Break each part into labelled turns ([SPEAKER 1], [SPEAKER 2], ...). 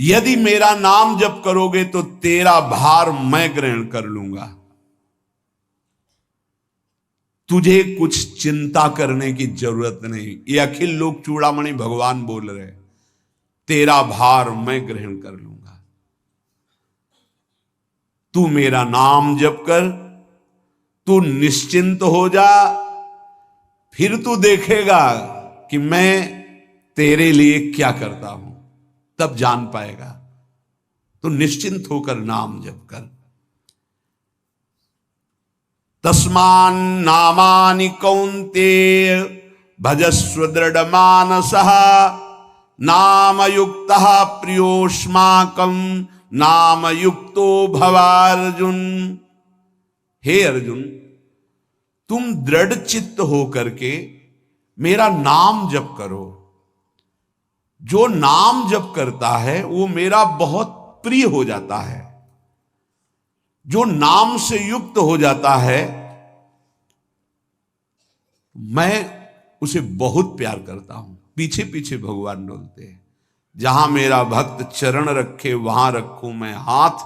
[SPEAKER 1] यदि मेरा नाम जप करोगे तो तेरा भार मैं ग्रहण कर लूंगा। तुझे कुछ चिंता करने की जरूरत नहीं। ये अखिल लोक चूड़ामणि भगवान बोल रहे, तेरा भार मैं ग्रहण कर लूंगा। तू मेरा नाम जप कर, तू निश्चिंत हो जा, फिर तू देखेगा कि मैं तेरे लिए क्या करता हूं, तब जान पाएगा। तो निश्चिंत होकर नाम जप कर। तस्मान नामानि कौन्तेय भजस्व दृढ़ मानसः नाम युक्तः प्रियोष्माकं नाम युक्तो भवार्जुन। हे अर्जुन, तुम दृढ़ चित्त होकर के मेरा नाम जप करो। जो नाम जप करता है वो मेरा बहुत प्रिय हो जाता है। जो नाम से युक्त हो जाता है मैं उसे बहुत प्यार करता हूं। पीछे पीछे भगवान डोलते हैं। जहां मेरा भक्त चरण रखे वहां रखूं मैं हाथ,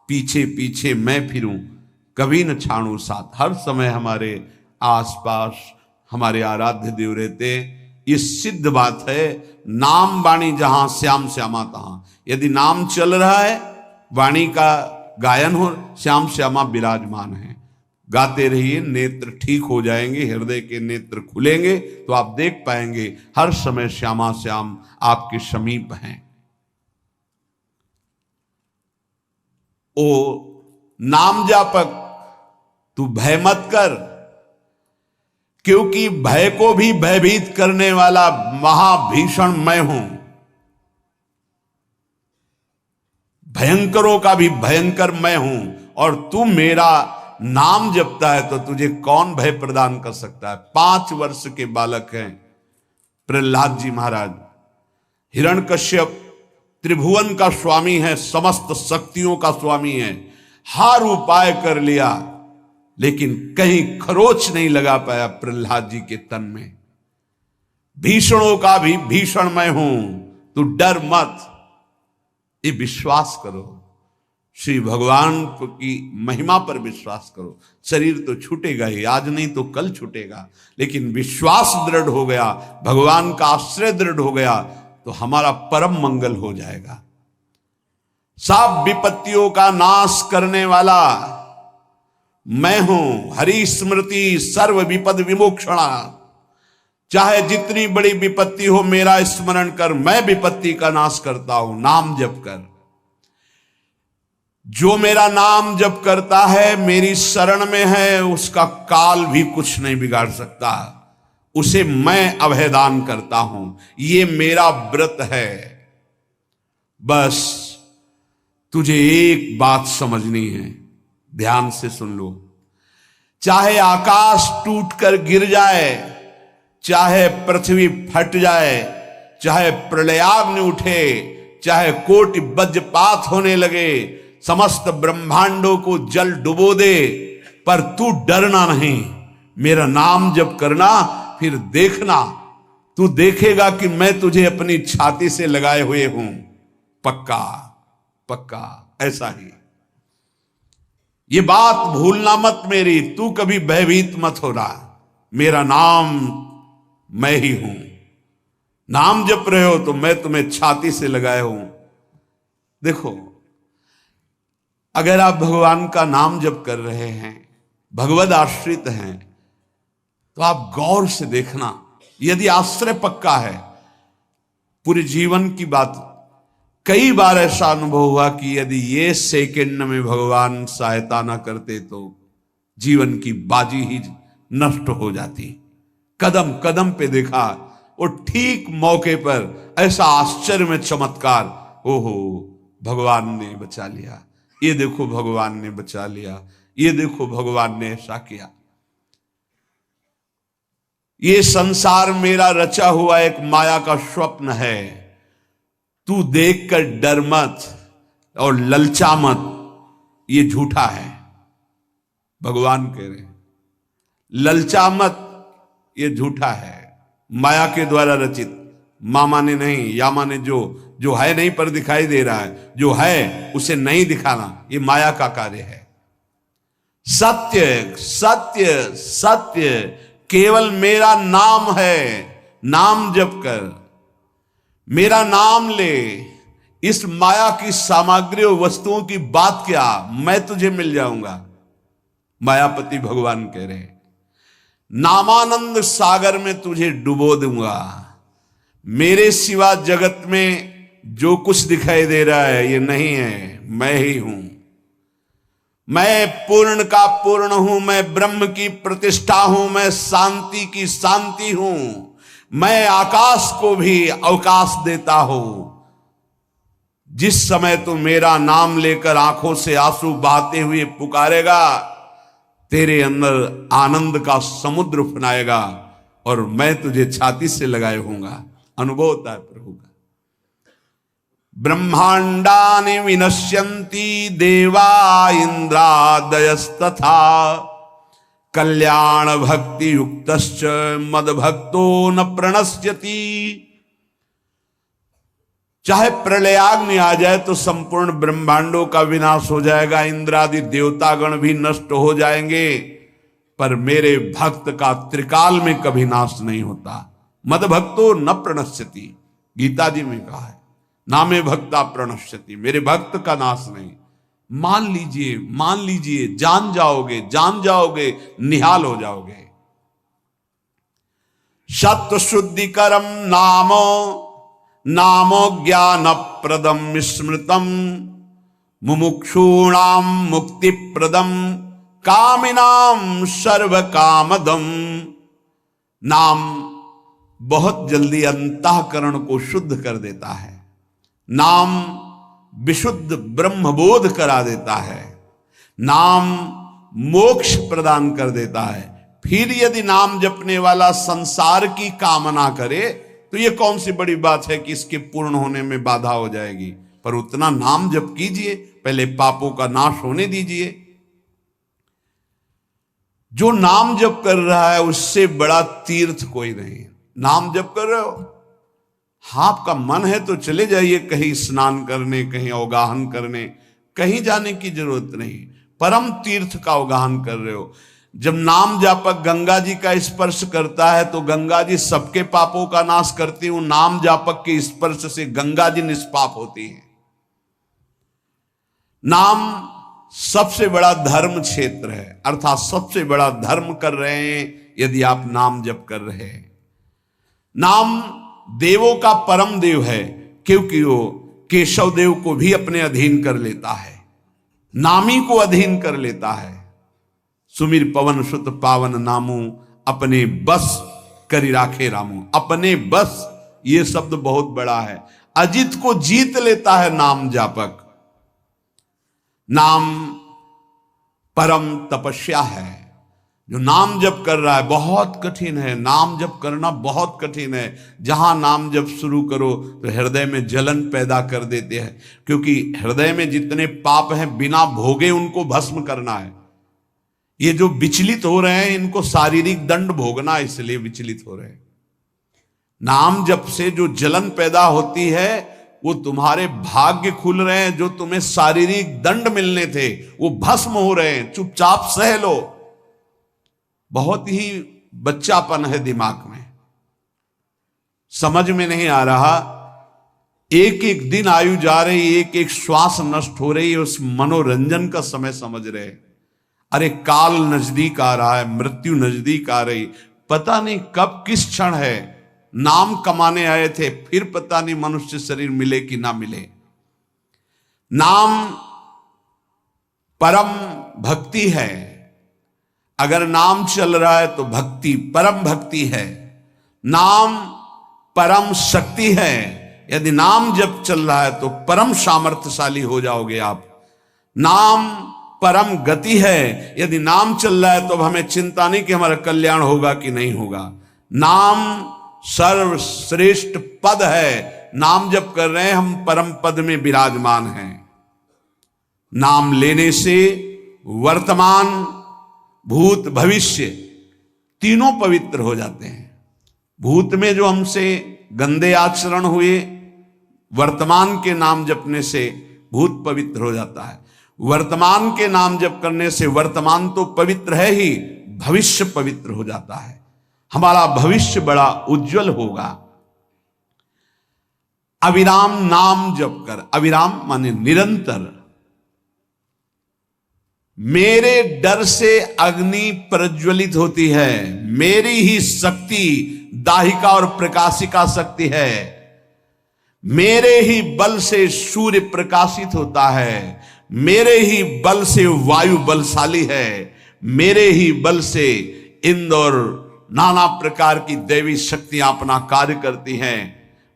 [SPEAKER 1] पीछे पीछे मैं फिरूं कभी न छाड़ू साथ। हर समय हमारे आसपास हमारे आराध्य देव रहते। ये सिद्ध बात है। नाम वाणी जहां श्याम श्यामा तहां। यदि नाम चल रहा है, वाणी का गायन हो, श्याम श्यामा विराजमान है। गाते रहिए, नेत्र ठीक हो जाएंगे, हृदय के नेत्र खुलेंगे तो आप देख पाएंगे हर समय श्यामा श्याम आपके समीप हैं। ओ नाम जापक, तू भय मत कर, क्योंकि भय को भी भयभीत करने वाला महाभीषण मैं हूं। भयंकरों का भी भयंकर मैं हूं। और तू मेरा नाम जपता है तो तुझे कौन भय प्रदान कर सकता है। 5 वर्ष के बालक हैं प्रहलाद जी महाराज। हिरण्यकश्यप त्रिभुवन का स्वामी है, समस्त शक्तियों का स्वामी है। हर उपाय कर लिया लेकिन कहीं खरोच नहीं लगा पाया प्रहलाद जी के तन में। भीषणों का भी भीषण मैं हूं, तू डर मत। ये विश्वास करो, श्री भगवान की महिमा पर विश्वास करो। शरीर तो छूटेगा ही, आज नहीं तो कल छूटेगा, लेकिन विश्वास दृढ़ हो गया, भगवान का आश्रय दृढ़ हो गया तो हमारा परम मंगल हो जाएगा। सब विपत्तियों का नाश करने वाला मैं हूं। हरि स्मृति सर्व विपद विमोक्षणा। चाहे जितनी बड़ी विपत्ति हो मेरा स्मरण कर, मैं विपत्ति का नाश करता हूं। नाम जप कर। जो मेरा नाम जप करता है, मेरी शरण में है, उसका काल भी कुछ नहीं बिगाड़ सकता। उसे मैं अभयदान करता हूं। ये मेरा व्रत है। बस तुझे एक बात समझनी है, ध्यान से सुन लो। चाहे आकाश टूटकर गिर जाए, चाहे पृथ्वी फट जाए, चाहे प्रलयाग्नि उठे, चाहे कोटि वज्रपात होने लगे, समस्त ब्रह्मांडों को जल डुबो दे, पर तू डरना नहीं। मेरा नाम जप करना, फिर देखना, तू देखेगा कि मैं तुझे अपनी छाती से लगाए हुए हूं। पक्का पक्का ऐसा ही। ये बात भूलना मत मेरी। तू कभी भयभीत मत होना। मेरा नाम मैं ही हूं। नाम जप रहे हो तो मैं तुम्हें छाती से लगाए हूं। देखो, अगर आप भगवान का नाम जप कर रहे हैं, भगवद आश्रित हैं, तो आप गौर से देखना। यदि आश्रय पक्का है, पूरे जीवन की बात, कई बार ऐसा अनुभव हुआ कि यदि ये सेकंड में भगवान सहायता ना करते तो जीवन की बाजी ही नष्ट हो जाती। कदम कदम पे देखा, और ठीक मौके पर ऐसा आश्चर्य में चमत्कार, ओहो भगवान ने बचा लिया, ये देखो भगवान ने बचा लिया, ये देखो भगवान ने ऐसा किया। ये संसार मेरा रचा हुआ एक माया का स्वप्न है। तू देखकर डर मत और ललचा मत, ये झूठा है। भगवान कह रहे हैं ललचा मत, ये झूठा है, माया के द्वारा रचित। माँ माने नहीं, या माने जो है नहीं पर दिखाई दे रहा है, जो है उसे नहीं दिखाना, ये माया का कार्य है। सत्य सत्य सत्य केवल मेरा नाम है, नाम जप कर, मेरा नाम ले। इस माया की सामग्री और वस्तुओं की बात क्या, मैं तुझे मिल जाऊंगा। मायापति भगवान कह रहे हैं, नामानंद सागर में तुझे डुबो दूंगा। मेरे सिवा जगत में जो कुछ दिखाई दे रहा है ये नहीं है, मैं ही हूं। मैं पूर्ण का पूर्ण हूं, मैं ब्रह्म की प्रतिष्ठा हूं, मैं शांति की शांति हूं, मैं आकाश को भी अवकाश देता हूं। जिस समय तू मेरा नाम लेकर आंखों से आंसू बहाते हुए पुकारेगा, तेरे अंदर आनंद का समुद्र फनाएगा और मैं तुझे छाती से लगाए होऊंगा। अनुभव होता है प्रभु का। ब्रह्मांडानि विनश्यन्ति देवा इंद्रादयस्तथा कल्याण भक्ति युक्तश्च मद भक्तो न प्रणश्यति। चाहे प्रलयाग्नि आ जाए तो संपूर्ण ब्रह्मांडों का विनाश हो जाएगा, इंद्रादि देवतागण भी नष्ट हो जाएंगे, पर मेरे भक्त का त्रिकाल में कभी नाश नहीं होता। मद भक्तो न प्रणश्यति, गीता जी में कहा है, नामे भक्ता प्रणश्यति, मेरे भक्त का नाश नहीं। मान लीजिए, मान लीजिए, जान जाओगे, जान जाओगे, निहाल हो जाओगे। सत्व शुद्धिकरम नामो नामो ज्ञान प्रदम स्मृतम मुमुक्षूणाम मुक्ति प्रदम कामिनाम सर्व कामदम। नाम बहुत जल्दी अंतःकरण को शुद्ध कर देता है, नाम विशुद्ध ब्रह्मबोध करा देता है, नाम मोक्ष प्रदान कर देता है। फिर यदि नाम जपने वाला संसार की कामना करे तो ये कौन सी बड़ी बात है कि इसके पूर्ण होने में बाधा हो जाएगी। पर उतना नाम जप कीजिए, पहले पापों का नाश होने दीजिए। जो नाम जप कर रहा है उससे बड़ा तीर्थ कोई नहीं। नाम जप कर रहे हो, हाँ आपका मन है तो चले जाइए कहीं स्नान करने, कहीं अवगाहन करने, कहीं जाने की जरूरत नहीं। परम तीर्थ का अवगाहन कर रहे हो। जब नाम जापक गंगा जी का स्पर्श करता है तो गंगा जी सबके पापों का नाश करती हूं, नाम जापक के स्पर्श से गंगा जी निष्पाप होती है। नाम सबसे बड़ा धर्म क्षेत्र है, अर्थात सबसे बड़ा धर्म कर रहे हैं यदि आप नाम जप कर रहे हैं। नाम देवों का परम देव है, क्योंकि वो केशव देव को भी अपने अधीन कर लेता है, नामी को अधीन कर लेता है। सुमिर पवन सुत पावन नामू अपने बस करी राखे रामू। अपने बस, ये शब्द बहुत बड़ा है। अजित को जीत लेता है नाम जापक। नाम परम तपस्या है। जो नाम जप कर रहा है, बहुत कठिन है, नाम जप करना बहुत कठिन है। जहां नाम जप शुरू करो तो हृदय में जलन पैदा कर देते हैं, क्योंकि हृदय में जितने पाप हैं बिना भोगे उनको भस्म करना है। ये जो विचलित हो रहे हैं इनको शारीरिक दंड भोगना, इसलिए विचलित हो रहे हैं। नाम जप से जो जलन पैदा होती है वो तुम्हारे भाग्य खुल रहे हैं, जो तुम्हें शारीरिक दंड मिलने थे वो भस्म हो रहे हैं। चुपचाप सह लो। बहुत ही बच्चापन है दिमाग में, समझ में नहीं आ रहा। एक एक दिन आयु जा रही, एक एक श्वास नष्ट हो रही है, उस मनोरंजन का समय समझ रहे। अरे काल नजदीक आ रहा है, मृत्यु नजदीक आ रही, पता नहीं कब किस क्षण है। नाम कमाने आए थे, फिर पता नहीं मनुष्य शरीर मिले कि ना मिले। नाम परम भक्ति है। अगर नाम चल रहा है तो भक्ति परम भक्ति है। नाम परम शक्ति है। यदि नाम जब चल रहा है तो परम सामर्थ्यशाली हो जाओगे आप। नाम परम गति है। यदि नाम चल रहा है तो अब हमें चिंता नहीं कि हमारा कल्याण होगा कि नहीं होगा। नाम सर्वश्रेष्ठ पद है। नाम जप कर रहे हैं हम, परम पद में विराजमान हैं। नाम लेने से वर्तमान भूत भविष्य तीनों पवित्र हो जाते हैं। भूत में जो हमसे गंदे आचरण हुए, वर्तमान के नाम जपने से भूत पवित्र हो जाता है। वर्तमान के नाम जप करने से वर्तमान तो पवित्र है ही, भविष्य पवित्र हो जाता है। हमारा भविष्य बड़ा उज्जवल होगा। अविराम नाम जप कर, अविराम माने निरंतर। मेरे डर से अग्नि प्रज्वलित होती है, मेरी ही शक्ति दाहिका और प्रकाशिका शक्ति है, मेरे ही बल से सूर्य प्रकाशित होता है, मेरे ही बल से वायु बलशाली है, मेरे ही बल से इंद्र और नाना प्रकार की दैवी शक्तियां अपना कार्य करती हैं।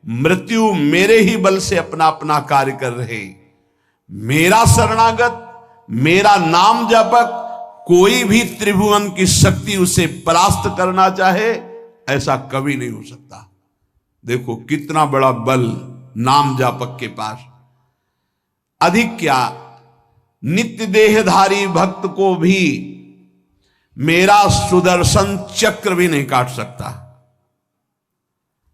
[SPEAKER 1] मृत्यु मेरे ही बल से अपना अपना कार्य कर रहे। मेरा शरणागत, मेरा नाम जपक, कोई भी त्रिभुवन की शक्ति उसे परास्त करना चाहे ऐसा कभी नहीं हो सकता। देखो कितना बड़ा बल नाम जापक के पास। अधिक क्या, नित्य देहधारी भक्त को भी मेरा सुदर्शन चक्र भी नहीं काट सकता।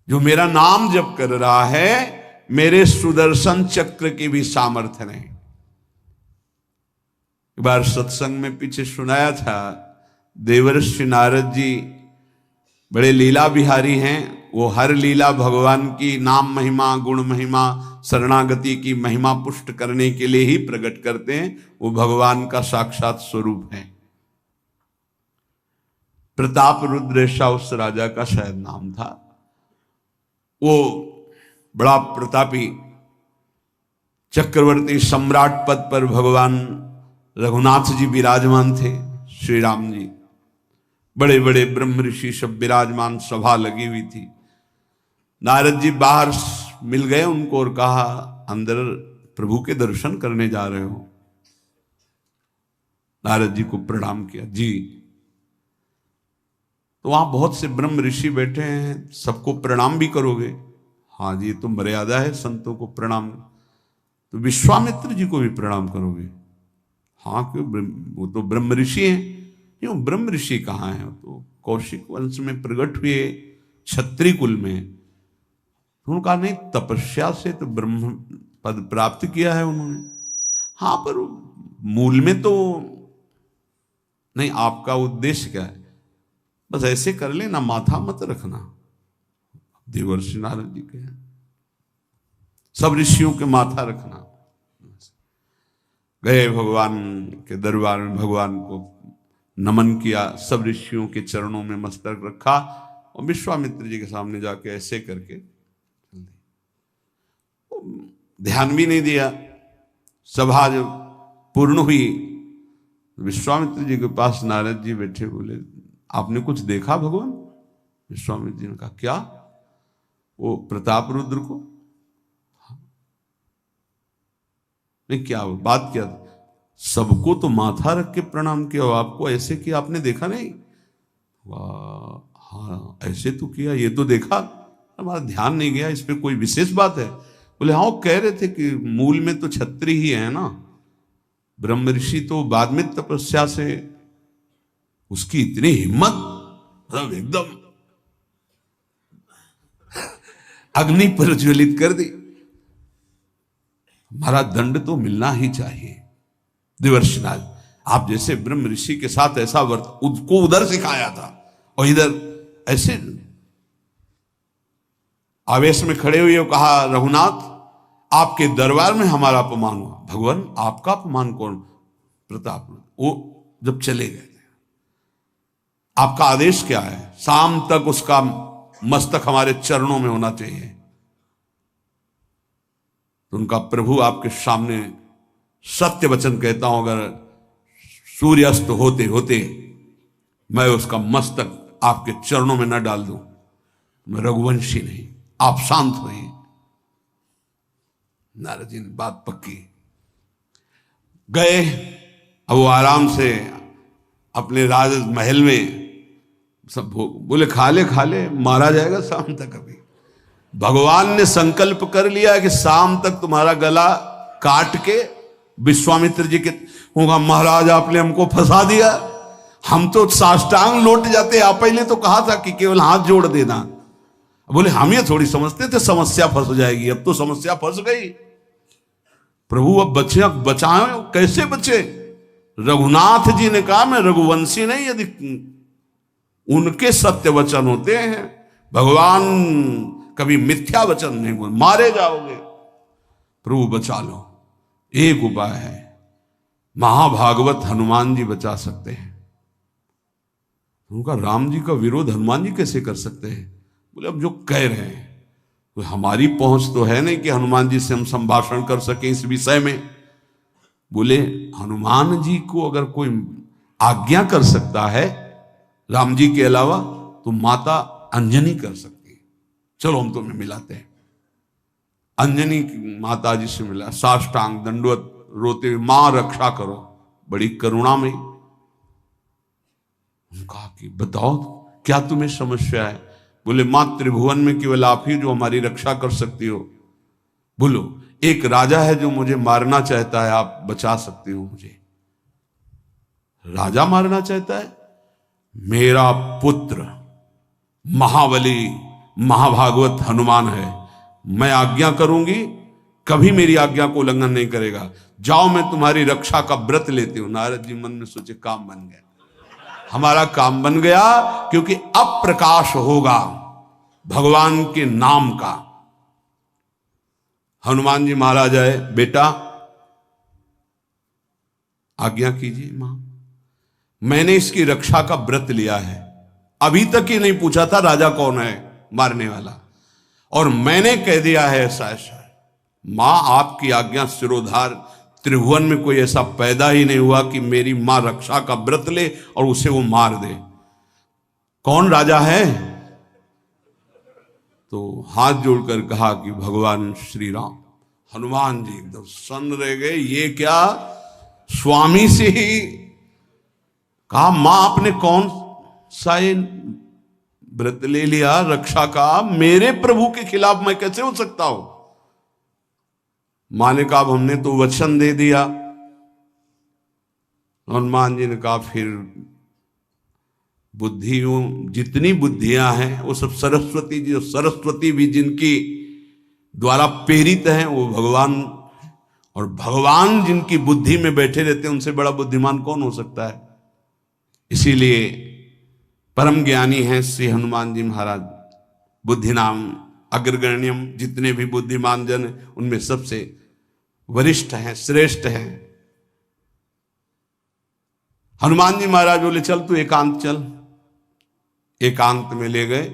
[SPEAKER 1] जो मेरा नाम जप कर रहा है, मेरे सुदर्शन चक्र की भी सामर्थ्य नहीं। एक बार सत्संग में पीछे सुनाया था, देवर्षि नारद जी बड़े लीला बिहारी हैं। वो हर लीला भगवान की नाम महिमा, गुण महिमा, शरणागति की महिमा पुष्ट करने के लिए ही प्रकट करते हैं। वो भगवान का साक्षात स्वरूप है। प्रताप रुद्र ऐसा उस राजा का शायद नाम था। वो बड़ा प्रतापी चक्रवर्ती सम्राट पद पर भगवान रघुनाथ जी विराजमान थे। श्री राम जी, बड़े बड़े ब्रह्म ऋषि सब विराजमान, सभा लगी हुई थी। नारद जी बाहर मिल गए उनको और कहा, अंदर प्रभु के दर्शन करने जा रहे हो? नारद जी को प्रणाम किया। जी। तो वहां बहुत से ब्रह्म ऋषि बैठे हैं, सबको प्रणाम भी करोगे? हाँ जी, तो मर्यादा है संतों को प्रणाम। तो विश्वामित्र जी को भी प्रणाम करोगे? हाँ, क्यों, वो तो ब्रह्म ऋषि हैं। क्यों, ब्रह्म ऋषि कहाँ हैं? तो कौशिक वंश में प्रकट हुए, क्षत्रिय कुल में। उनका नहीं, तपस्या से तो ब्रह्म पद प्राप्त किया है उन्होंने। हाँ, पर मूल में तो नहीं। आपका उद्देश्य क्या है? बस ऐसे कर लेना, माथा मत रखना। देवर्षि नारद जी के सब ऋषियों के माथा रखना। गए भगवान के दरबार में, भगवान को नमन किया, सब ऋषियों के चरणों में मस्तक रखा और विश्वामित्र जी के सामने जाके ऐसे करके ध्यान भी नहीं दिया। सभा जब पूर्ण हुई, विश्वामित्र जी के पास नारद जी बैठे, बोले, आपने कुछ देखा भगवान? विश्वामित्र जी ने कहा, क्या? वो प्रताप रुद्र को? नहीं, क्या बात क्या? सबको तो माथा रख के प्रणाम किया, आपको ऐसे किया, आपने देखा नहीं? वाह, हाँ ऐसे तो किया, ये तो देखा, हमारा ध्यान नहीं गया, इस पे कोई विशेष बात है? बोले हाँ, वो कह रहे थे कि मूल में तो क्षत्रिय ही है ना, ब्रह्म ऋषि तो बाद में तपस्या से, उसकी इतनी हिम्मत, मतलब एकदम अग्नि प्रज्वलित कर दी। हमारा दंड तो मिलना ही चाहिए। देवर्षि नारद, आप जैसे ब्रह्म ऋषि के साथ ऐसा वर्त उसको उधर सिखाया था और इधर ऐसे आवेश में खड़े हुए कहा, रघुनाथ आपके दरबार में हमारा अपमान हुआ। भगवान, आपका अपमान कौन? प्रताप। वो जब चले गए, आपका आदेश क्या है? शाम तक उसका मस्तक हमारे चरणों में होना चाहिए। तो उनका प्रभु आपके सामने सत्य वचन कहता हूं, अगर सूर्यास्त होते होते मैं उसका मस्तक आपके चरणों में न डाल दूं, मैं रघुवंशी नहीं। आप शांत हुए। नारद जी ने बात पक्की। गए, अब वो आराम से अपने राज महल में सब बोले, खा ले, मारा जाएगा शाम तक। अभी भगवान ने संकल्प कर लिया कि शाम तक तुम्हारा गला काट के विश्वामित्र जी के होगा, महाराज आपने हमको फंसा दिया, हम तो साष्टांग लौट जाते। आप पहले तो कहा था कि केवल हाथ जोड़ देना, बोले हम ये थोड़ी समझते थे समस्या फंस जाएगी, अब तो समस्या फंस गई। प्रभु अब बचे, बचाए कैसे बचे? रघुनाथ जी ने कहा मैं रघुवंशी नहीं, यदि उनके सत्य वचन होते हैं, भगवान कभी मिथ्या वचन नहीं बोल, मारे जाओगे, प्रभु बचा लो। एक उपाय है, महाभागवत हनुमान जी बचा सकते हैं। उनका राम जी का विरोध हनुमान जी कैसे कर सकते हैं? बोले अब जो कह रहे हैं तो हमारी पहुंच तो है नहीं कि हनुमान जी से हम संभाषण कर सके इस विषय में। बोले हनुमान जी को अगर कोई आज्ञा कर सकता है राम जी के अलावा तो माता अंजनी कर सकती है। चलो हम तुम्हें मिलाते हैं। अंजनी माता जी से मिला, साष्टांग दंडवत रोते हुए, मां रक्षा करो, बड़ी करुणा में। कहा कि बताओ क्या तुम्हें समस्या है? बोले मां त्रिभुवन में केवल आप ही जो हमारी रक्षा कर सकती हो। बोलो एक राजा है जो मुझे मारना चाहता है, आप बचा सकती हो मुझे? राजा मारना चाहता है? मेरा पुत्र महाबली महाभागवत हनुमान है, मैं आज्ञा करूंगी, कभी मेरी आज्ञा को उल्लंघन नहीं करेगा। जाओ मैं तुम्हारी रक्षा का व्रत लेती हूं। नारद जी मन में सोचे काम बन गया, हमारा काम बन गया, क्योंकि अब प्रकाश होगा भगवान के नाम का। हनुमान जी महाराज आए, बेटा आज्ञा कीजिए मां, मैंने इसकी रक्षा का व्रत लिया है, अभी तक ही नहीं पूछा था राजा कौन है मारने वाला, और मैंने कह दिया है ऐसा ऐसा। मां आपकी आज्ञा सिरोधार, त्रिभुवन में कोई ऐसा पैदा ही नहीं हुआ कि मेरी मां रक्षा का व्रत ले और उसे वो मार दे। कौन राजा है? तो हाथ जोड़कर कहा कि भगवान श्री राम। हनुमान जी एकदम सन्न रह गए, ये क्या? स्वामी से ही कहा मां आपने कौन सा व्रत ले लिया रक्षा का? मेरे प्रभु के खिलाफ मैं कैसे हो सकता हूं? मां ने कहा हमने तो वचन दे दिया। हनुमान जी ने कहा फिर बुद्धियों जितनी बुद्धियां हैं वो सब सरस्वती जी, सरस्वती भी जिनकी द्वारा प्रेरित हैं वो भगवान, और भगवान जिनकी बुद्धि में बैठे रहते हैं उनसे बड़ा बुद्धिमान कौन हो सकता है? इसीलिए परम ज्ञानी हैं श्री हनुमान जी महाराज। बुद्धि नाम अग्रगण्यम, जितने भी बुद्धिमान जन उनमें सबसे वरिष्ठ हैं, श्रेष्ठ हैं। हनुमान जी महाराज बोले चल तू एकांत चल। एकांत में ले गए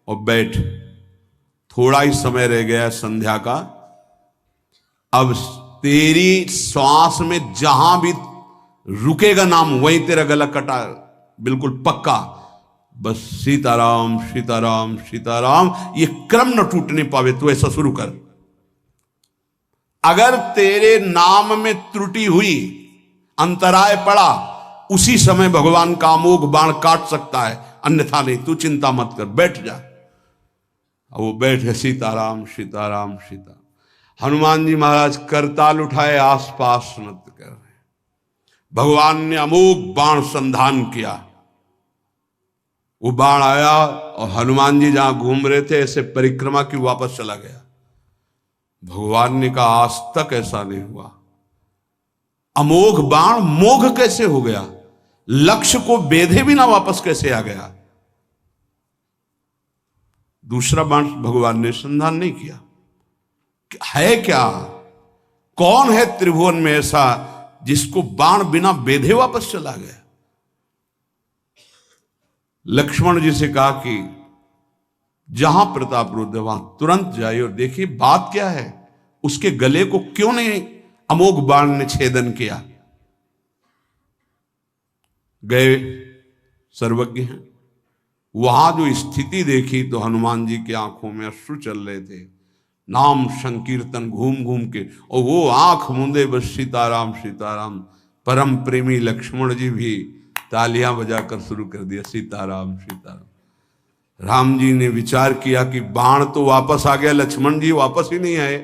[SPEAKER 1] और बैठ, थोड़ा ही समय रह गया संध्या का, अब तेरी श्वास में जहां भी रुकेगा नाम वहीं तेरा गला कटा, बिल्कुल पक्का। बस सीताराम सीताराम सीताराम, ये क्रम न टूटने पावे, तो ऐसा शुरू कर। अगर तेरे नाम में त्रुटि हुई, अंतराय पड़ा, उसी समय भगवान का अमोघ बाण काट सकता है, अन्यथा नहीं। तू चिंता मत कर, बैठ जा। वो बैठ गए, सीताराम सीताराम सीता। हनुमान जी महाराज करताल उठाए, आसपास नृत्य कर रहे। भगवान ने अमोघ बाण संधान किया, वो बाण आया और हनुमान जी जहां घूम रहे थे ऐसे परिक्रमा की वापस चला गया। भगवान ने कहा आज तक ऐसा नहीं हुआ। अमोघ बाण मोघ कैसे हो गया? लक्ष्य को बेधे बिना वापस कैसे आ गया? दूसरा बाण भगवान ने संधान नहीं किया। है क्या? कौन है त्रिभुवन में ऐसा जिसको बाण बिना बेधे वापस चला गया? लक्ष्मण जी से कहा कि जहां प्रताप रुद्र वहां तुरंत जाइए और देखिए बात क्या है, उसके गले को क्यों नहीं अमोघ बाण ने छेदन किया। गए, सर्वज्ञ हैं। वहां जो स्थिति देखी तो हनुमान जी की आंखों में अश्रु चल रहे थे। नाम संकीर्तन घूम घूम के, और वो आंख मूंदे बस सीताराम सीताराम। परम प्रेमी लक्ष्मण जी भी तालियां बजाकर शुरू कर दिया, सीताराम सीताराम। राम जी ने विचार किया कि बाण तो वापस आ गया, लक्ष्मण जी वापस ही नहीं आए,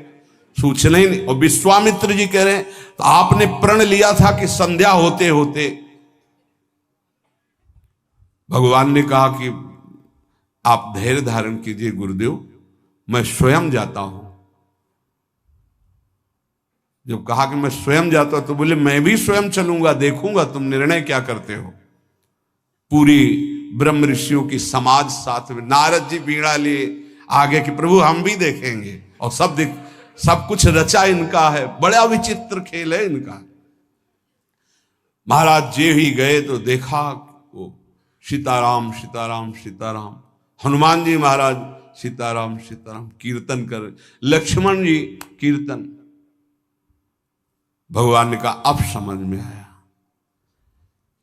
[SPEAKER 1] सूचना ही नहीं। और विश्वामित्र जी कह रहे हैं तो आपने प्रण लिया था कि संध्या होते होते। भगवान ने कहा कि आप धैर्य धारण कीजिए गुरुदेव, मैं स्वयं जाता हूं। जब कहा कि मैं स्वयं जाता हूं तो बोले मैं भी स्वयं चलूंगा, देखूंगा तुम निर्णय क्या करते हो। पूरी ब्रह्म ऋषियों की समाज साथ में, नारद जी बीड़ा लिए आगे कि प्रभु हम भी देखेंगे, और सब कुछ रचा इनका है, बड़ा विचित्र खेल है इनका। महाराज जी ही गए तो देखा वो सीताराम सीताराम सीताराम, हनुमान जी महाराज सीताराम सीताराम कीर्तन कर, लक्ष्मण जी कीर्तन। भगवान ने कहा अब समझ में आया,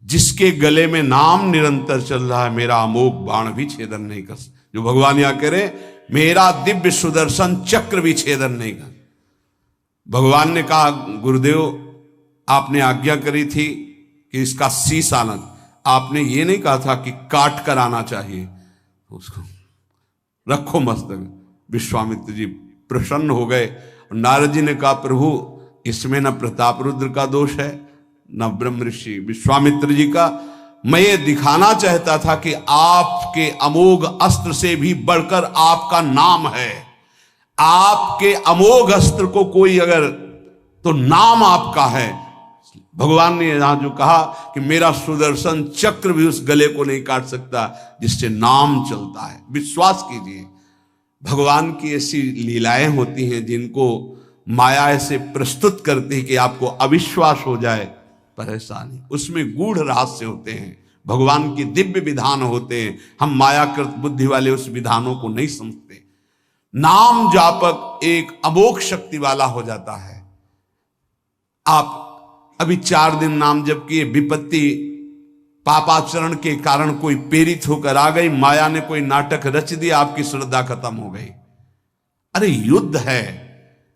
[SPEAKER 1] जिसके गले में नाम निरंतर चल रहा है, मेरा अमोघ बाण भी छेदन नहीं कर। जो भगवान यहां कह रहे, मेरा दिव्य सुदर्शन चक्र भी छेदन नहीं कर। भगवान ने कहा गुरुदेव आपने आज्ञा करी थी कि इसका शीश आना, आपने ये नहीं कहा था कि काट कर आना चाहिए, उसको रखो मस्तक। विश्वामित्र जी प्रसन्न हो गए। नारद जी ने कहा प्रभु इसमें न प्रताप रुद्र का दोष है न ब्रह्म ऋषि विश्वामित्र जी का, मैं ये दिखाना चाहता था कि आपके अमोघ अस्त्र से भी बढ़कर आपका नाम है। आपके अमोघ अस्त्र को कोई अगर, तो नाम आपका है। भगवान ने यहां जो कहा कि मेरा सुदर्शन चक्र भी उस गले को नहीं काट सकता जिससे नाम चलता है। विश्वास कीजिए, भगवान की ऐसी लीलाएं होती हैं जिनको माया ऐसे प्रस्तुत करती है कि आपको अविश्वास हो जाए, परेशानी। उसमें गूढ़ रहस्य होते हैं, भगवान के दिव्य विधान होते हैं, हम मायाकृत बुद्धि वाले उस विधानों को नहीं समझते। नाम जापक एक अमोघ शक्ति वाला हो जाता है। आप अभी 4 दिन नाम जप किए, विपत्ति पापाचरण के कारण कोई प्रेरित होकर आ गई, माया ने कोई नाटक रच दिया, आपकी श्रद्धा खत्म हो गई। अरे युद्ध है,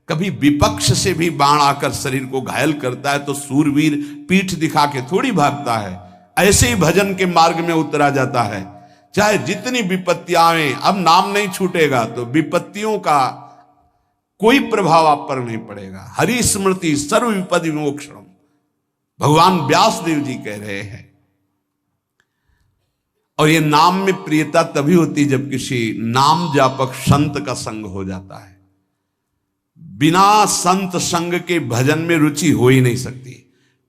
[SPEAKER 1] कभी विपक्ष से भी बाण आकर शरीर को घायल करता है तो सूरवीर पीठ दिखा के थोड़ी भागता है। ऐसे ही भजन के मार्ग में उतरा जाता है, चाहे जितनी विपत्तियां आए, अब नाम नहीं छूटेगा तो विपत्तियों का कोई प्रभाव आप पर नहीं पड़ेगा। हरि स्मृति सर्व विपद विमोक्षणम, भगवान व्यास देव जी कह रहे हैं। और ये नाम में प्रियता तभी होती जब किसी नाम जापक संत का संग हो जाता है। बिना संत संग के भजन में रुचि हो ही नहीं सकती।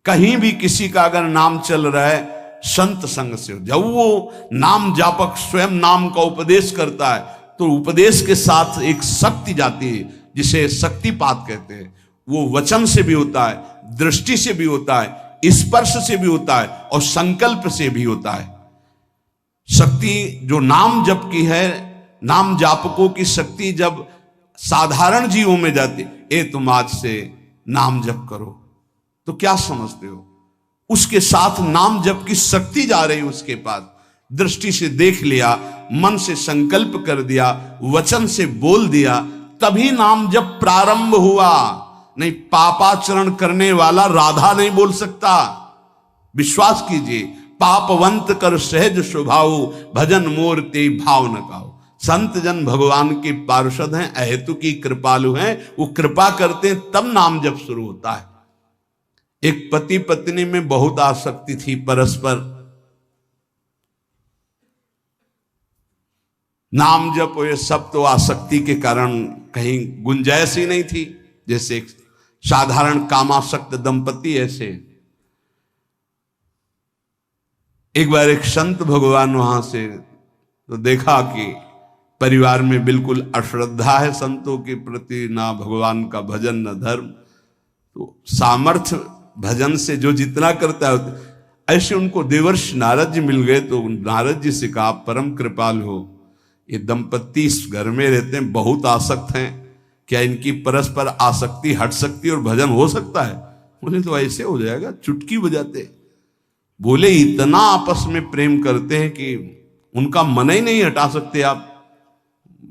[SPEAKER 1] कहीं भी किसी का अगर नाम चल रहा है, संत संग से हो। जब वो नाम जापक स्वयं नाम का उपदेश करता है तो उपदेश के साथ एक शक्ति जाती है जिसे शक्तिपात कहते हैं। वो वचन से भी होता है, दृष्टि से भी होता है, स्पर्श से भी होता है और संकल्प से भी होता है। शक्ति जो नाम जप की है, नाम जापकों की शक्ति जब साधारण जीवों में जाती, ए तुम आज से नाम जप करो, तो क्या समझते हो? उसके साथ नाम जप की शक्ति जा रही उसके पास। दृष्टि से देख लिया, मन से संकल्प कर दिया, वचन से बोल दिया, तभी नाम जप प्रारंभ हुआ। नहीं, पापाचरण करने वाला राधा नहीं बोल सकता। विश्वास कीजिए, पापवंत कर सहज स्वभाव, भजन मोर ते भाव न काओ। संत जन भगवान के पार्षद हैं, अहेतु की कृपालु हैं, वो कृपा करते हैं तब नाम जप शुरू होता है। एक पति पत्नी में बहुत आसक्ति थी परस्पर, नाम जप ये सब तो आसक्ति के कारण कहीं गुंजाइश ही नहीं थी। जैसे साधारण कामासक्त दंपति, ऐसे एक बार एक संत भगवान वहां से तो देखा कि परिवार में बिल्कुल अश्रद्धा है संतों के प्रति, ना भगवान का भजन न धर्म। तो सामर्थ्य भजन से जो जितना करता है, ऐसे उनको देवर्षि नारद जी मिल गए। तो नारद जी से कहा, परम कृपाल हो, ये दंपत्ति इस घर में रहते हैं, बहुत आसक्त हैं, क्या इनकी परस्पर आसक्ति हट सकती है और भजन हो सकता है? बोले तो ऐसे हो जाएगा, चुटकी बजाते। बोले इतना आपस में प्रेम करते हैं कि उनका मन ही नहीं हटा सकते आप।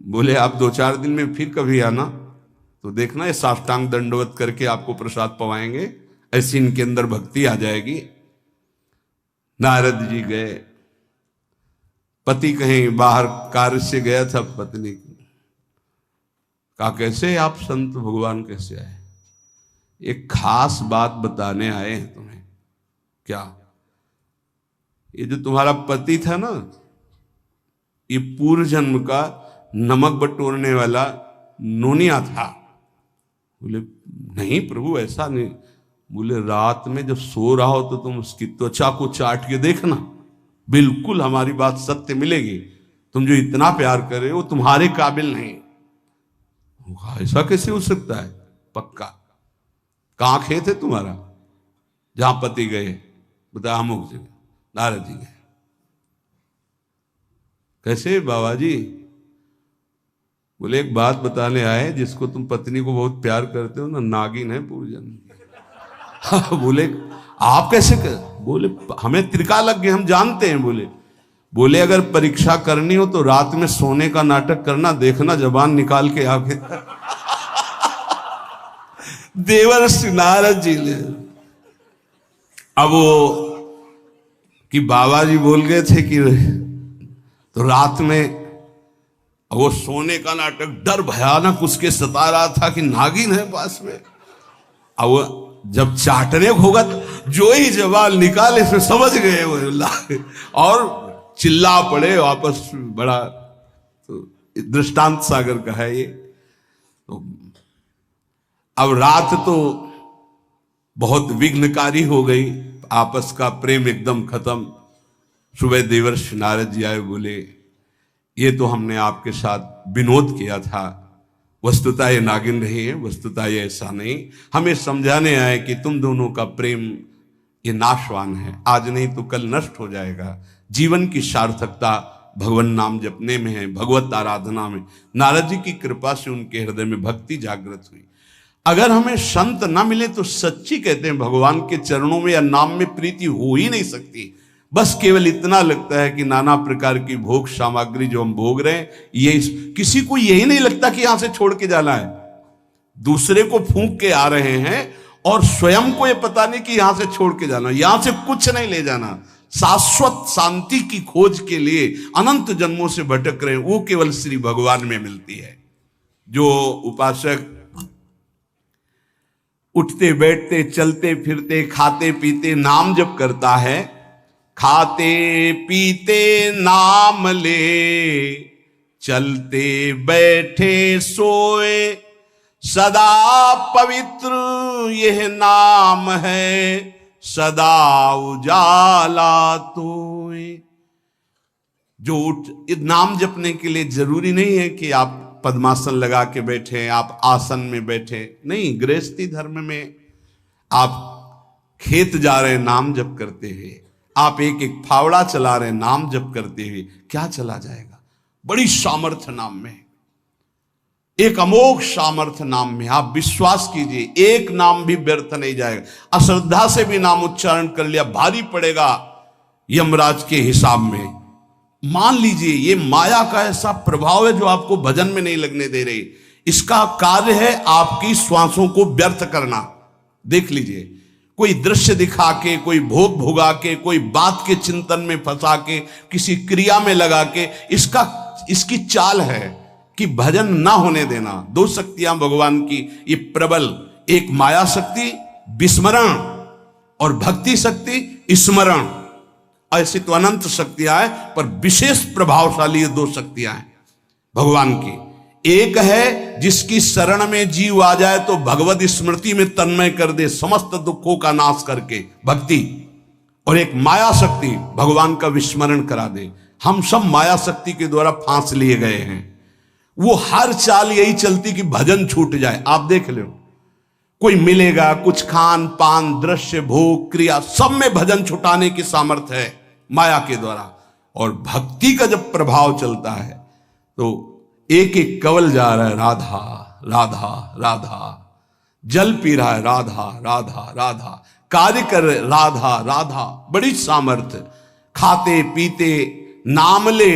[SPEAKER 1] बोले आप 2-4 दिन में फिर कभी आना तो देखना, ये साष्टांग दंडवत करके आपको प्रसाद पवाएंगे, ऐसी इनके अंदर भक्ति आ जाएगी। नारद जी गए, पति कहीं बाहर कार्य से गया था, पत्नी कहा कैसे आप संत भगवान कैसे आए? एक खास बात बताने आए हैं तुम्हें। क्या? ये जो तुम्हारा पति था ना, ये पूर्व जन्म का नमक बटोरने वाला नोनिया था। बोले नहीं प्रभु ऐसा नहीं। बोले रात में जब सो रहा हो तो तुम उसकी त्वचा को चाट के देखना, बिल्कुल हमारी बात सत्य मिलेगी। तुम जो इतना प्यार कर रहे हो तुम्हारे काबिल नहीं। ऐसा कैसे हो सकता है? पक्का। कहां खेत है तुम्हारा जहां पति गए? बता अमुक जगह। नारद जी गए। कैसे बाबा जी? बोले एक बात बताने आए, जिसको तुम पत्नी को बहुत प्यार करते हो ना, नागिन है पूजन। बोले आप कैसे कर? बोले हमें त्रिकालज्ञ, हम जानते हैं। बोले अगर परीक्षा करनी हो तो रात में सोने का नाटक करना, देखना जबान निकाल के आगे। देवर्षि नारद जी ने अब वो कि बाबा जी बोल गए थे कि तो रात में वो सोने का नाटक, डर भयानक उसके सता रहा था कि नागिन है पास में। अब वो जब चाटने होगा तो जो ही जवाब निकाले फिर समझ गए वो, और चिल्ला पड़े वापस। बड़ा तो दृष्टांत सागर का है ये। तो अब रात तो बहुत विघ्नकारी हो गई, आपस का प्रेम एकदम खत्म। सुबह देवर्षि नारद जी आए, बोले ये तो हमने आपके साथ विनोद किया था, वस्तुतः ये नागिन नहीं है, वस्तुतः ये ऐसा नहीं। हमें समझाने आए कि तुम दोनों का प्रेम ये नाशवान है, आज नहीं तो कल नष्ट हो जाएगा। जीवन की सार्थकता भगवान नाम जपने में है, भगवत आराधना में। नारद जी की कृपा से उनके हृदय में भक्ति जागृत हुई। अगर हमें संत ना मिले तो सच्ची कहते हैं भगवान के चरणों में या नाम में प्रीति हो ही नहीं सकती। बस केवल इतना लगता है कि नाना प्रकार की भोग सामग्री जो हम भोग रहे हैं, ये किसी को यही नहीं लगता कि यहां से छोड़ के जाना है। दूसरे को फूंक के आ रहे हैं और स्वयं को ये पता नहीं कि यहां से छोड़ के जाना, यहां से कुछ नहीं ले जाना। शाश्वत शांति की खोज के लिए अनंत जन्मों से भटक रहे हैं, वो केवल श्री भगवान में मिलती है। जो उपासक उठते बैठते चलते फिरते खाते पीते नाम जप करता है, खाते पीते नाम ले, चलते बैठे सोए, सदा पवित्र यह नाम है, सदा उजाला तोए। जो नाम जपने के लिए जरूरी नहीं है कि आप पद्मासन लगा के बैठे, आप आसन में बैठे, नहीं। गृहस्थी धर्म में आप खेत जा रहे नाम जप करते हुए, आप एक एक फावड़ा चला रहे नाम जप करते हुए, क्या चला जाएगा? बड़ी सामर्थ्य नाम में, एक अमोघ सामर्थ्य नाम में। आप विश्वास कीजिए, एक नाम भी व्यर्थ नहीं जाएगा। अश्रद्धा से भी नाम उच्चारण कर लिया, भारी पड़ेगा यमराज के हिसाब में। मान लीजिए ये माया का ऐसा प्रभाव है जो आपको भजन में नहीं लगने दे रही। इसका कार्य है आपकी श्वासों को व्यर्थ करना। देख लीजिए, कोई दृश्य दिखा के, कोई भोग भोगा के, कोई बात के चिंतन में फंसा के, किसी क्रिया में लगा के, इसकी चाल है कि भजन ना होने देना। दो शक्तियां भगवान की ये प्रबल, एक माया शक्ति विस्मरण और भक्ति शक्ति स्मरण। ऐसी तो अनंत शक्तियां हैं, पर विशेष प्रभावशाली ये दो शक्तियां हैं भगवान की। एक है जिसकी शरण में जीव आ जाए तो भगवत स्मृति में तन्मय कर दे, समस्त दुखों का नाश करके, भक्ति। और एक माया शक्ति भगवान का विस्मरण करा दे। हम सब माया शक्ति के द्वारा फांस लिए गए हैं। वो हर चाल यही चलती कि भजन छूट जाए। आप देख लो, कोई मिलेगा, कुछ खान पान दृश्य भोग क्रिया सब में भजन छुटाने की सामर्थ्य है माया के द्वारा। और भक्ति का जब प्रभाव चलता है तो एक एक कवल जा रहा है राधा राधा राधा, जल पी रहा है राधा राधा राधा, कार्य कर रहे राधा राधा, बड़ी सामर्थ्य। खाते पीते नाम ले,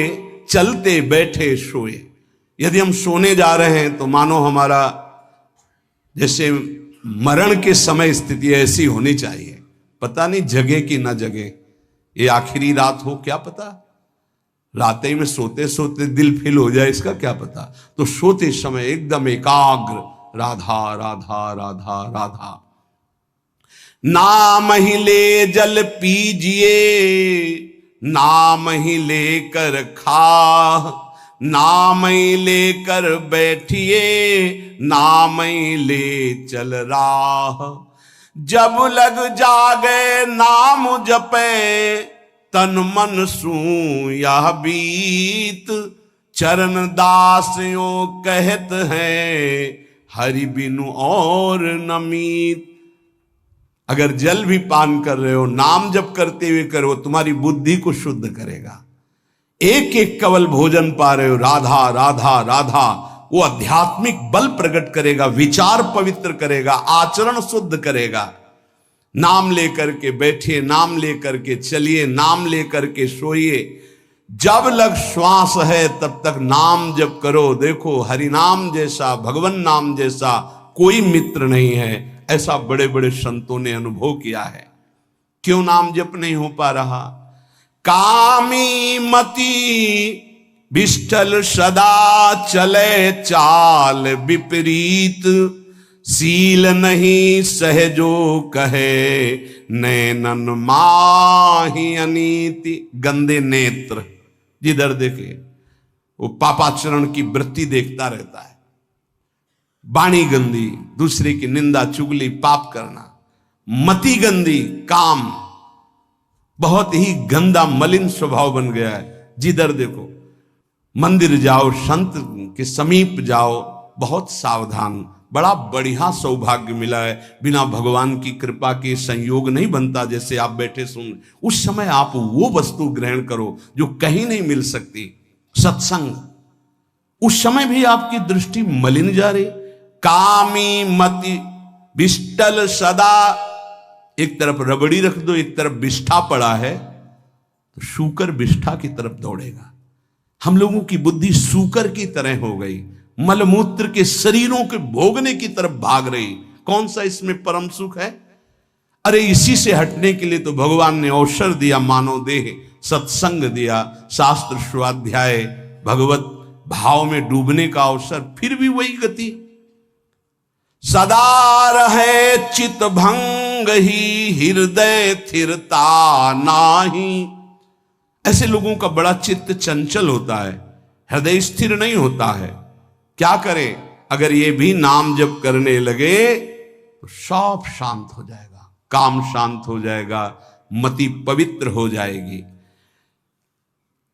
[SPEAKER 1] चलते बैठे सोए। यदि हम सोने जा रहे हैं तो मानो हमारा जैसे मरण के समय स्थिति ऐसी होनी चाहिए। पता नहीं जगे कि ना जगे, ये आखिरी रात हो, क्या पता। रात ही में सोते सोते दिल फेल हो जाए, इसका क्या पता। तो सोते समय एकदम एकाग्र, राधा राधा राधा राधा। नाम ही ले जल पीजिए, नाम ही लेकर खा, नाम ही लेकर बैठिए, नाम ही ले चल राह। जब लग जागे नाम जपे, तन मन सू यह बीत। चरण दास यो कहत हैं, हरि बिनु और नमीत। अगर जल भी पान कर रहे हो, नाम जप करते हुए करो, तुम्हारी बुद्धि को शुद्ध करेगा। एक एक कवल भोजन पा रहे हो, राधा राधा राधा, वो आध्यात्मिक बल प्रकट करेगा, विचार पवित्र करेगा, आचरण शुद्ध करेगा। नाम लेकर के बैठिए, नाम लेकर के चलिए, नाम लेकर के सोइए। जब लग श्वास है तब तक नाम जप करो। देखो, हरि नाम जैसा, भगवान नाम जैसा कोई मित्र नहीं है, ऐसा बड़े बड़े संतों ने अनुभव किया है। क्यों नाम जप नहीं हो पा रहा? कामी मति विष्ठल सदा चले चाल विपरीत। सील नहीं सहजो कहे, नैनन माही अनीति। गंदे नेत्र, जिधर देखे वो पापाचरण की वृत्ति देखता रहता है। वाणी गंदी, दूसरे की निंदा चुगली पाप करना। मति गंदी, काम बहुत ही गंदा मलिन स्वभाव बन गया है। जिधर देखो, मंदिर जाओ, संत के समीप जाओ, बहुत सावधान। बड़ा बढ़िया सौभाग्य मिला है, बिना भगवान की कृपा के संयोग नहीं बनता। जैसे आप बैठे सुन, उस समय आप वो वस्तु ग्रहण करो जो कहीं नहीं मिल सकती, सत्संग। उस समय भी आपकी दृष्टि मलिन जा रही। कामी मति विष्टल सदा, एक तरफ रबड़ी रख दो, एक तरफ विष्ठा पड़ा है, तो सूकर विष्ठा की तरफ दौड़ेगा। हम लोगों की बुद्धि सूकर की तरह हो गई, मलमूत्र के शरीरों के भोगने की तरफ भाग रही। कौन सा इसमें परम सुख है? अरे इसी से हटने के लिए तो भगवान ने अवसर दिया, मानव देह, सत्संग दिया, शास्त्र स्वाध्याय, भगवत भाव में डूबने का अवसर। फिर भी वही गति। सदा रहे चित भंग ही, हृदय स्थिरता नाही। ऐसे लोगों का बड़ा चित्त चंचल होता है, हृदय स्थिर नहीं होता है। क्या करें? अगर ये भी नाम जप करने लगे तो सब शांत हो जाएगा, काम शांत हो जाएगा, मति पवित्र हो जाएगी।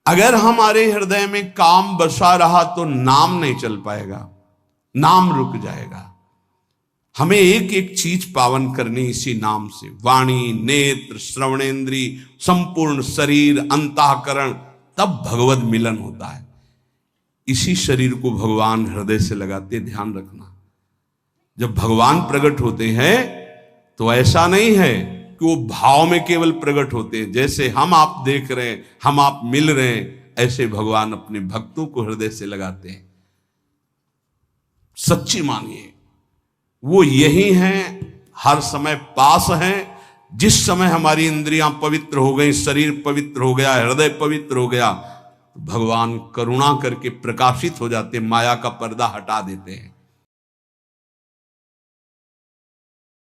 [SPEAKER 1] अगर हमारे हृदय में काम बसा रहा तो नाम नहीं चल पाएगा, नाम रुक जाएगा। हमें एक एक चीज पावन करनी इसी नाम से। वाणी, नेत्र, श्रवणेन्द्री, संपूर्ण शरीर, अंतःकरण, तब भगवत मिलन होता है। इसी शरीर को भगवान हृदय से लगाते, ध्यान रखना। जब भगवान प्रकट होते हैं तो ऐसा नहीं है कि वो भाव में केवल प्रकट होते हैं। जैसे हम आप देख रहे हैं, हम आप मिल रहे हैं, ऐसे भगवान अपने भक्तों को हृदय से लगाते हैं। सच्ची मानिए, वो यही हैं, हर समय पास हैं। जिस समय हमारी इंद्रियां पवित्र हो गई, शरीर पवित्र हो गया, हृदय पवित्र हो गया, भगवान करुणा करके प्रकाशित हो जाते, माया का पर्दा हटा देते हैं।